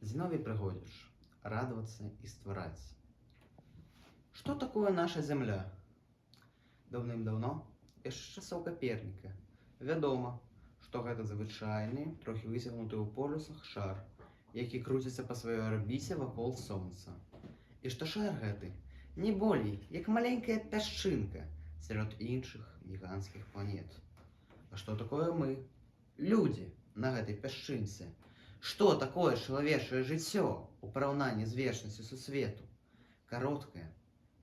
Зиновий Пригодич. Радоваться и створать. Что такое наша Земля? Давным-давно, яшчэ з часоў Каперніка, вядома, што гэта звычайны, трохі выцягнуты ў полюсах шар, які круціцца па сваёй арбіце вакол Сонца. І што шар гэты не болей, як маленькая пясчынка сярод іншых гіганцкіх планет. А што такое мы, людзі, на гэтай пясчынцы? Што такое чалавечае жыццё ў параўнанні з вечнасцю сусвету? Кароткае,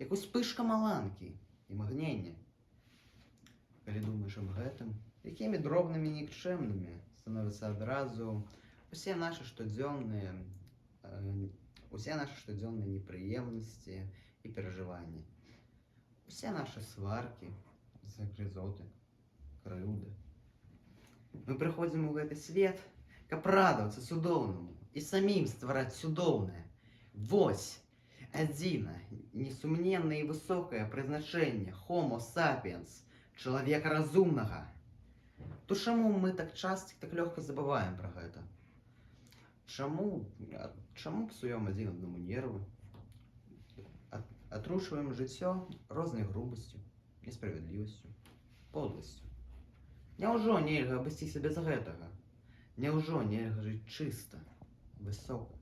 як успышка маланкі і магнення. Калі думаеш аб гэтым, якімі дробнымі нікчэмнымі становяцца адразу усе нашы штодзённыя непрыемнасці і перажыванні. Усе нашы сваркі, загрызоты, крыўды. Мы прыходзім у гэты свет, каб радавацца цудоўнаму і самім ствараць цудоўнае. Вось адзіна, несумненнае і высокае прызначэнне Homo sapiens, чалавека разумнага. То чаму мы так часта, так лёгка забываем пра гэта? Чаму псуём адзін аднаму нервы? Атручваем жыццё рознай грубасцю, несправядлівасцю, подласцю. Няўжо нельга абысціся без гэтага? Няўжо нельга жыць чыста, высока,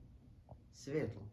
светла?